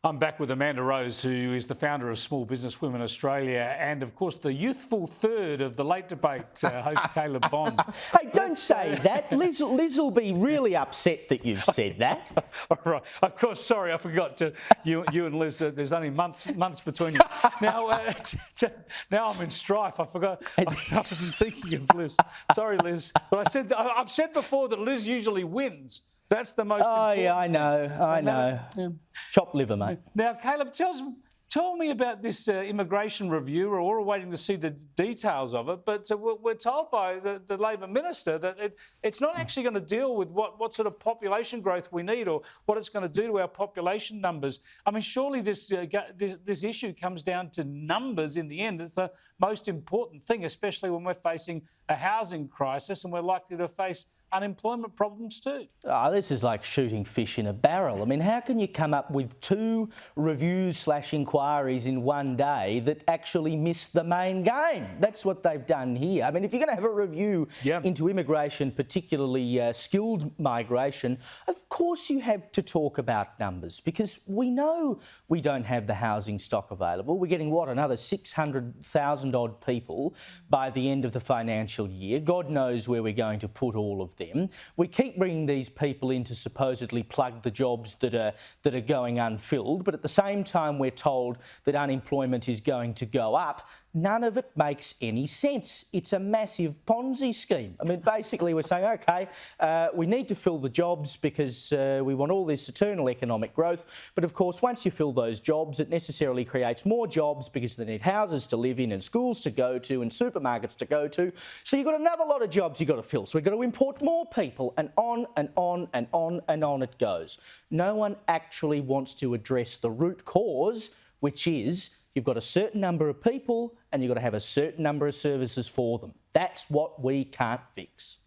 I'm back with Amanda Rose, who is the founder of Small Business Women Australia and, of course, the youthful third of the late debate, host Caleb Bond. Hey, don't say that. Liz will be really upset that you've said that. All right. Of course, sorry, I forgot. You and Liz, there's only months between you. Now I'm in strife. I forgot. I wasn't thinking of Liz. Sorry, Liz. But I've said before that Liz usually wins. That's the most important. Oh, yeah, I know. Yeah. Chopped liver, mate. Now, Caleb, tell me about this immigration review. We're all waiting to see the details of it, but we're told by the Labor Minister that it's not actually going to deal with what sort of population growth we need or what it's going to do to our population numbers. I mean, surely this issue comes down to numbers in the end. It's the most important thing, especially when we're facing a housing crisis and we're likely to face unemployment problems too. Oh, this is like shooting fish in a barrel. I mean, how can you come up with 2 reviews/inquiries in one day that actually miss the main game? That's what they've done here. I mean, if you're going to have a review into immigration, particularly skilled migration, of course you have to talk about numbers because we know we don't have the housing stock available. We're getting, another 600,000 odd people by the end of the financial year. God knows where we're going to put all of them. We keep bringing these people in to supposedly plug the jobs that are going unfilled, but at the same time we're told that unemployment is going to go up. None of it makes any sense. It's a massive Ponzi scheme. I mean, basically we're saying, OK, we need to fill the jobs because we want all this eternal economic growth. But of course, once you fill those jobs, it necessarily creates more jobs because they need houses to live in and schools to go to and supermarkets to go to. So you've got another lot of jobs you've got to fill. So we've got to import more people and on and on and on and on it goes. No one actually wants to address the root cause, which is you've got a certain number of people and you've got to have a certain number of services for them. That's what we can't fix.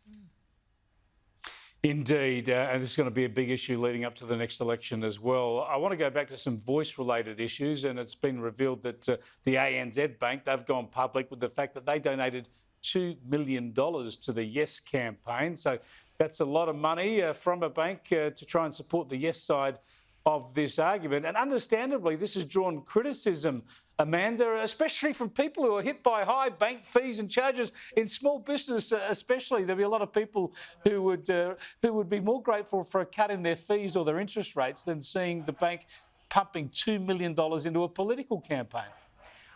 Indeed, and this is going to be a big issue leading up to the next election as well. I want to go back to some voice-related issues, and it's been revealed that the ANZ Bank, they've gone public with the fact that they donated $2 million to the Yes campaign. So that's a lot of money from a bank to try and support the Yes side of this argument. And understandably, this has drawn criticism, Amanda, especially from people who are hit by high bank fees and charges in small business especially. There'll be a lot of people who would be more grateful for a cut in their fees or their interest rates than seeing the bank pumping $2 million into a political campaign.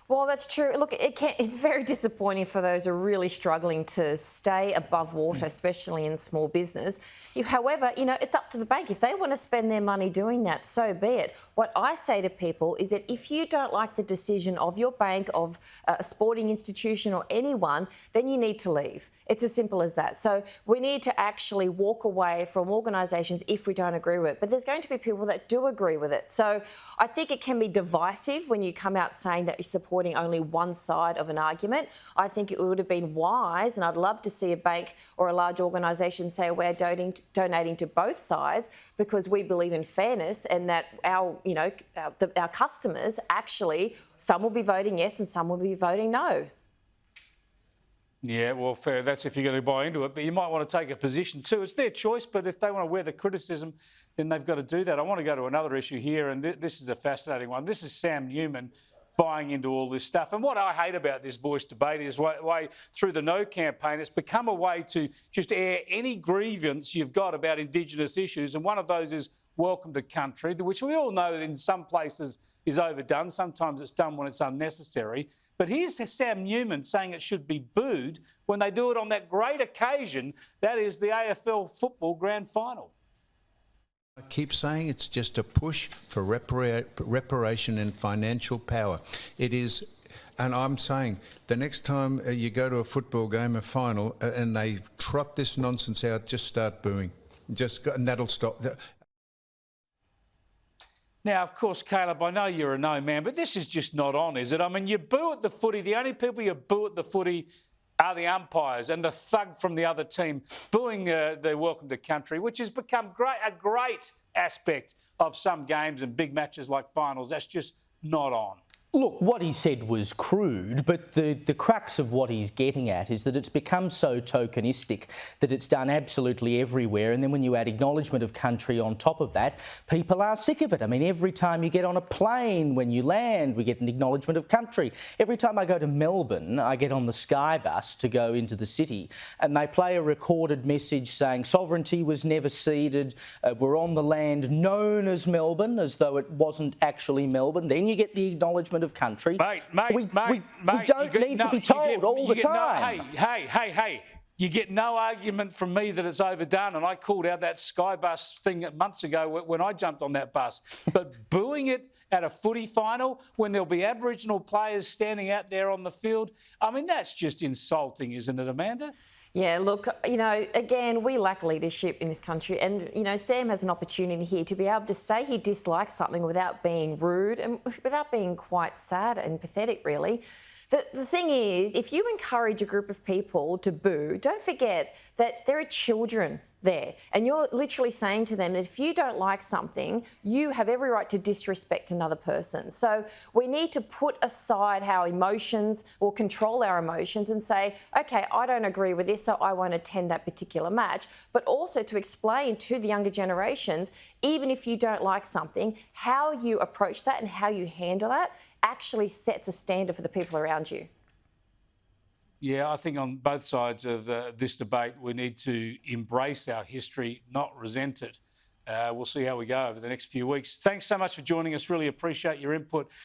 Well, that's true. Look, it's very disappointing for those who are really struggling to stay above water, especially in small business. However, it's up to the bank. If they want to spend their money doing that, so be it. What I say to people is that if you don't like the decision of your bank, of a sporting institution or anyone, then you need to leave. It's as simple as that. So we need to actually walk away from organisations if we don't agree with it. But there's going to be people that do agree with it. So I think it can be divisive when you come out saying that you're supporting only one side of an argument. I think it would have been wise, and I'd love to see a bank or a large organisation say we're donating to both sides because we believe in fairness and that our customers actually, some will be voting yes and some will be voting no. Yeah, well, fair. That's if you're going to buy into it. But you might want to take a position too. It's their choice, but if they want to wear the criticism, then they've got to do that. I want to go to another issue here, and this is a fascinating one. This is Sam Newman buying into all this stuff. And what I hate about this voice debate is way through the No campaign, it's become a way to just air any grievance you've got about Indigenous issues. And one of those is welcome to country, which we all know in some places is overdone. Sometimes it's done when it's unnecessary. But here's Sam Newman saying it should be booed when they do it on that great occasion, that is the AFL football grand final. I keep saying it's just a push for reparation and financial power. It is, and I'm saying the next time you go to a football game, a final, and they trot this nonsense out, just start booing. And that'll stop. Now, of course, Caleb, I know you're a no man, but this is just not on, is it? I mean, you boo at the footy. The only people you boo at the footy are the umpires and the thug from the other team booing the welcome to country, which has become a great aspect of some games and big matches like finals. That's just not on. Look, what he said was crude, but the crux of what he's getting at is that it's become so tokenistic that it's done absolutely everywhere, and then when you add acknowledgement of country on top of that, people are sick of it. I mean, every time you get on a plane, when you land, we get an acknowledgement of country. Every time I go to Melbourne, I get on the Sky bus to go into the city, and they play a recorded message saying sovereignty was never ceded, we're on the land known as Melbourne, as though it wasn't actually Melbourne. Then you get the acknowledgement of country. We don't need to be told all the time. Hey. You get no argument from me that it's overdone, and I called out that Sky bus thing months ago when I jumped on that bus. But booing it at a footy final when there'll be Aboriginal players standing out there on the field, I mean, that's just insulting, isn't it, Amanda? Yeah, look, again, we lack leadership in this country, and, Sam has an opportunity here to be able to say he dislikes something without being rude and without being quite sad and pathetic, really. The thing is, if you encourage a group of people to boo, don't forget that there are children there, and you're literally saying to them that if you don't like something, you have every right to disrespect another person. So we need to put aside our emotions or control our emotions and say, okay, I don't agree with this, so I won't attend that particular match, but also to explain to the younger generations, even if you don't like something, how you approach that and how you handle that actually sets a standard for the people around you. Yeah, I think on both sides of this debate, we need to embrace our history, not resent it. We'll see how we go over the next few weeks. Thanks so much for joining us. Really appreciate your input.